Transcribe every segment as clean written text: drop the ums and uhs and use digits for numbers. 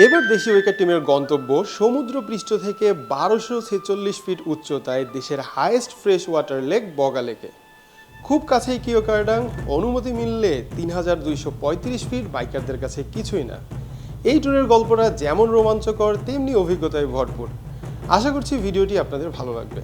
এবার দেশি বাইকার টিমের গন্তব্য সমুদ্রপৃষ্ঠ থেকে 1246 ফিট উচ্চতায় দেশের হাইয়েস্ট ফ্রেশ ওয়াটার লেক বগা লেকে। খুব কাছেই কিওকারডাং, অনুমতি মিললে 3235 ফিট, বাইকারদের কাছে কিছুই না। এই ট্যুরের গল্পটা যেমন রোমাঞ্চকর তেমনি অভিজ্ঞতায় ভরপুর। আশা করছি ভিডিওটি আপনাদের ভালো লাগবে।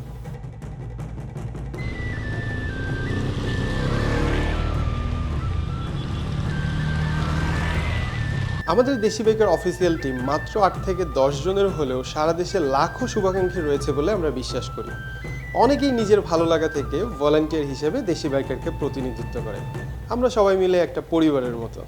আমাদের দেশি বাইকার অফিসিয়াল টিম মাত্র 8 থেকে 10 জনের হলেও সারা দেশে লাখো শুভাকাঙ্ক্ষী রয়েছে বলে আমরা বিশ্বাস করি। অনেকেই নিজের ভালো লাগা থেকে ভলান্টিয়ার হিসেবে দেশি বাইকারকে প্রতিনিধিত্ব করে। আমরা সবাই মিলে একটা পরিবারের মতো।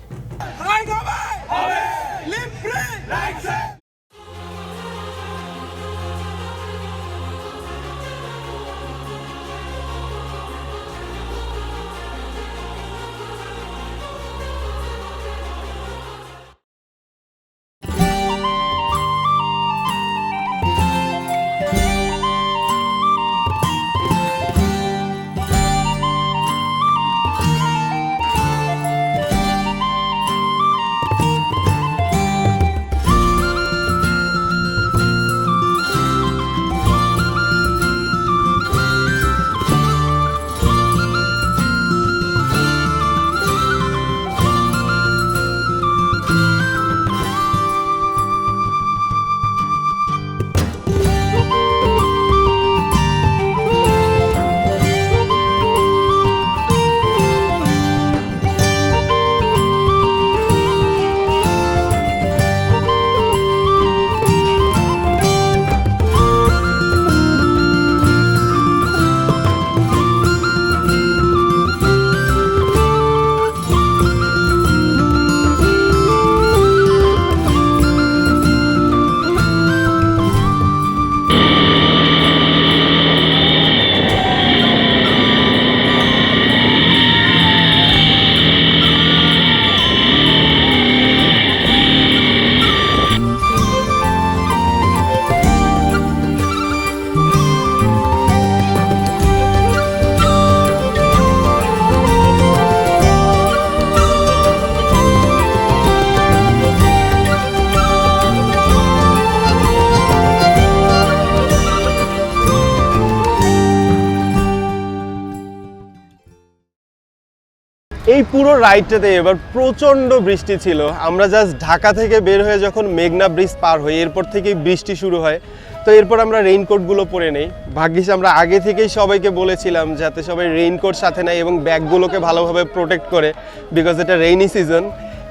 এই পুরো রাইডটাতে এবার প্রচণ্ড বৃষ্টি ছিল। আমরা জাস্ট ঢাকা থেকে বের হয়ে যখন মেঘনা ব্রিজ পার হই, এরপর থেকেই বৃষ্টি শুরু হয়। তো এরপর আমরা রেইনকোটগুলো পরে নেই। ভাগ্যিস আমরা আগে থেকেই সবাইকে বলেছিলাম যাতে সবাই রেইনকোট সাথে নেয় এবং ব্যাগগুলোকে ভালোভাবে প্রোটেক্ট করে, বিকজ এটা রেইনি সিজন।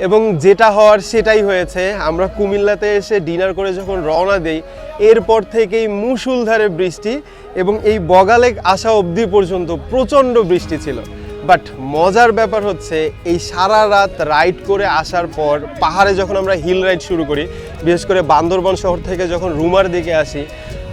এবং যেটা হওয়ার সেটাই হয়েছে। আমরা কুমিল্লাতে এসে ডিনার করে যখন রওনা দেই, এরপর থেকেই মুষলধারে বৃষ্টি এবং এই বগা লেক আসা অবধি পর্যন্ত প্রচণ্ড বৃষ্টি ছিল। বাট মজার ব্যাপার হচ্ছে এই সারা রাত রাইড করে আসার পর পাহাড়ে যখন আমরা হিল রাইড শুরু করি, বিশেষ করে বান্দরবান শহর থেকে যখন রুমার দিকে আসি,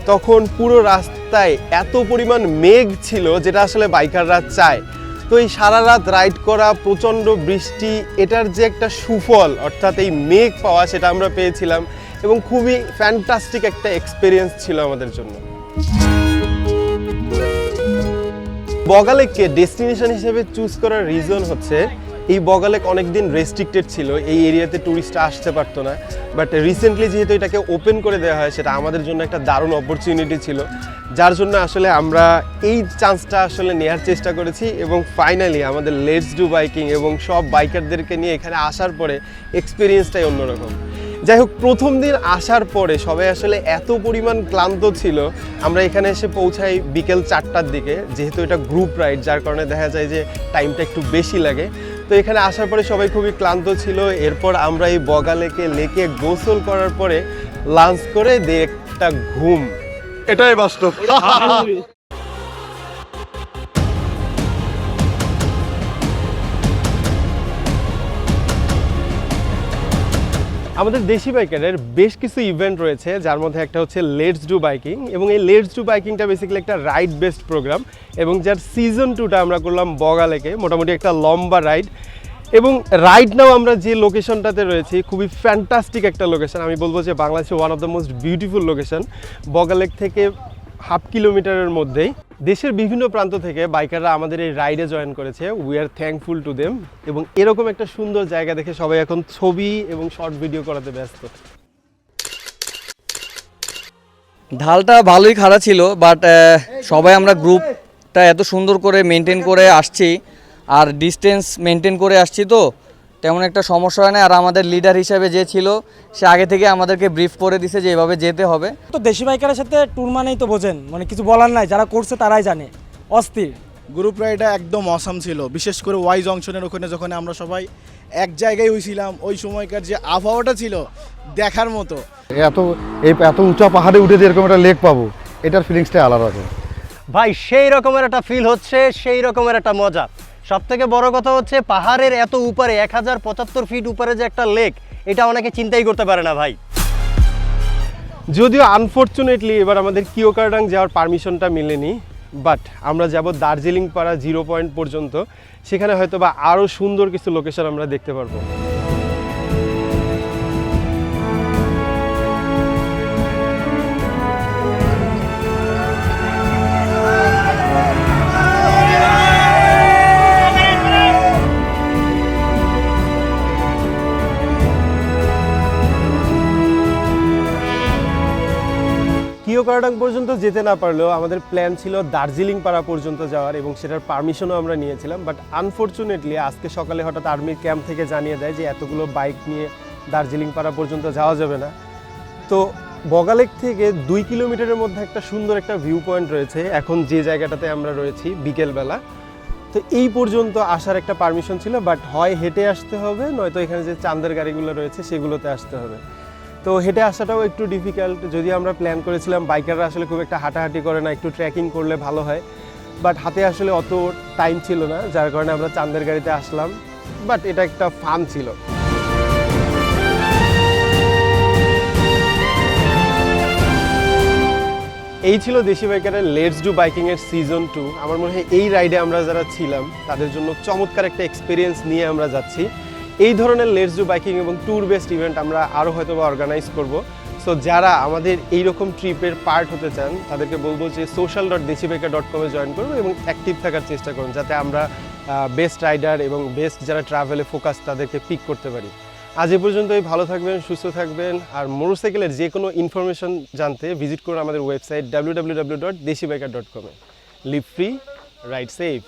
তখন পুরো রাস্তায় এত পরিমাণ মেঘ ছিল যেটা আসলে বাইকাররা চায়। তো এই সারা রাত রাইড করা, প্রচণ্ড বৃষ্টি, এটার যে একটা সুফল অর্থাৎ এই মেঘ পাওয়া, সেটা আমরা পেয়েছিলাম এবং খুবই ফ্যান্টাস্টিক একটা এক্সপিরিয়েন্স ছিল আমাদের জন্য। বগা লেককে ডেস্টিনেশন হিসেবে চুজ করার রিজন হচ্ছে এই বগা লেক অনেকদিন রেস্ট্রিক্টেড ছিল, এই এরিয়াতে ট্যুরিস্টরা আসতে পারতো না। বাট রিসেন্টলি যেহেতু এটাকে ওপেন করে দেওয়া হয়, সেটা আমাদের জন্য একটা দারুণ অপরচুনিটি ছিল, যার জন্য আসলে আমরা এই চান্সটা আসলে নেওয়ার চেষ্টা করেছি। এবং ফাইনালি আমাদের লেটস ডু বাইকিং এবং সব বাইকারদেরকে নিয়ে এখানে আসার পরে এক্সপিরিয়েন্সটাই অন্যরকম। যাই হোক, প্রথম দিন আসার পরে সবাই আসলে এত পরিমাণ ক্লান্ত ছিল। আমরা এখানে এসে পৌঁছাই বিকেল 4টার দিকে, যেহেতু এটা গ্রুপ রাইড, যার কারণে দেখা যায় যে টাইমটা একটু বেশি লাগে। তো এখানে আসার পরে সবাই খুবই ক্লান্ত ছিল। এরপর আমরা এই বগা লেকে গোসল করার পরে লাঞ্চ করে দিয়ে একটা ঘুম, এটাই বাস্তব। আমাদের দেশি বাইকারের বেশ কিছু ইভেন্ট রয়েছে, যার মধ্যে একটা হচ্ছে লেটস ডু বাইকিং। এবং এই লেটস ডু বাইকিংটা বেসিক্যালি একটা রাইড বেসড প্রোগ্রাম এবং যার সিজন 2টা আমরা করলাম বগা লেকে, মোটামুটি একটা লম্বা রাইড। এবং রাইট নাও আমরা যে লোকেশনটাতে রয়েছি, খুবই ফ্যান্টাস্টিক একটা লোকেশন। আমি বলবো যে বাংলাদেশের one of the most beautiful location. Boga lake থেকে 1/2 কিলোমিটারের মধ্যেই দেশের বিভিন্ন প্রান্ত থেকে বাইকাররা আমাদের এই রাইডে জয়েন করেছে। We are thankful to them. এবং এরকম একটা সুন্দর জায়গা দেখে সবাই এখন ছবি এবং শর্ট ভিডিও করাতে ব্যস্ত। ঢালটা ভালোই খাড়া ছিল, বাট সবাই আমরা গ্রুপটা এত সুন্দর করে মেনটেন করে আসছি আর ডিস্টেন্স মেনটেন করে আসছি, তো তেমন একটা সমস্যা হয় না। আর আমাদের লিডার হিসেবে যে ছিল সে আগে থেকে আমাদেরকে ব্রিফ করে দিছে যে এভাবে যেতে হবে। তো দেশি বাইকারের সাথে ট্যুর মানেই তো বোঝেন, মানে কিছু বলার নাই, যারা করছে তারাই জানে, অস্থির। গ্রুপ রাইডটা একদম অসাম ছিল, বিশেষ করে ওয়াই জংশনের ওখানে যখন আমরা সবাই এক জায়গায় হয়েছিলাম, ওই সময়কার যে আবহাওয়াটা ছিল দেখার মতো। এত উঁচা পাহাড়ে উঠে যে এরকম একটা লেক পাবো, এটার ফিলিংসটাই আলাদা আছে ভাই। সেই রকমের একটা ফিল হচ্ছে, সেই রকমের একটা মজা। সব থেকে বড় কথা হচ্ছে পাহাড়ের এত উপরে 1075 ফিট উপরে যে একটা লেক, এটা অনেকে চিন্তাই করতে পারে না ভাই। যদিও আনফর্চুনেটলি এবার আমাদের কিওকারডাং যাওয়ার পারমিশনটা মিলেনি, বাট আমরা যাব দার্জিলিং পাড়া 0 পয়েন্ট পর্যন্ত। সেখানে হয়তো বা আরও সুন্দর কিছু লোকেশন আমরা দেখতে পারবো। কিওকারডাং পর্যন্ত যেতে না পারলেও আমাদের প্ল্যান ছিল দার্জিলিং পাড়া পর্যন্ত যাওয়ার, এবং সেটার পারমিশনও আমরা নিয়েছিলাম। বাট আনফর্চুনেটলি আজকে সকালে হঠাৎ আর্মির ক্যাম্প থেকে জানিয়ে দেয় যে এতগুলো বাইক নিয়ে দার্জিলিং পাড়া পর্যন্ত যাওয়া যাবে না। তো বগালেক থেকে 2 কিলোমিটারের মধ্যে একটা সুন্দর একটা ভিউ পয়েন্ট রয়েছে এখন যে জায়গাটাতে আমরা রয়েছি বিকেলবেলা। তো এই পর্যন্ত আসার একটা পারমিশন ছিল, বাট হয় হেঁটে আসতে হবে, নয়তো এখানে যে চাঁদের গাড়িগুলো রয়েছে সেগুলোতে আসতে হবে। তো হেঁটে আসাটাও একটু ডিফিকাল্ট, যদি আমরা প্ল্যান করেছিলাম বাইকাররা আসলে খুব একটা হাঁটাহাঁটি করে না, একটু ট্রেকিং করলে ভালো হয়, বাট হাতে আসলে অত টাইম ছিল না, যার কারণে আমরা চাঁদের গাড়িতে আসলাম। বাট এটা একটা ফান ছিল। এই ছিল দেশি বাইকারের লেটস ডু বাইকিংয়ের সিজন 2। আমার মনে হয় এই রাইডে আমরা যারা ছিলাম তাদের জন্য চমৎকার একটা এক্সপিরিয়েন্স নিয়ে আমরা যাচ্ছি। এই ধরনের লেটস ডু বাইকিং এবং ট্যুর বেসড ইভেন্ট আমরা আরও হয়তো বা অর্গানাইজ করবো। সো যারা আমাদের এইরকম ট্রিপের পার্ট হতে চান তাদেরকে বলবো যে social.desibiker.com-এ জয়েন করুন এবং অ্যাক্টিভ থাকার চেষ্টা করুন, যাতে আমরা বেস্ট রাইডার এবং বেস্ট যারা ট্রাভেলে ফোকাস তাদেরকে পিক করতে পারি। আজ এ পর্যন্তই, ভালো থাকবেন, সুস্থ থাকবেন। আর মোটরসাইকেলের যে কোনো ইনফরমেশন জানতে ভিজিট করুন আমাদের ওয়েবসাইট www.desibiker.com-এ। Live free, ride safe.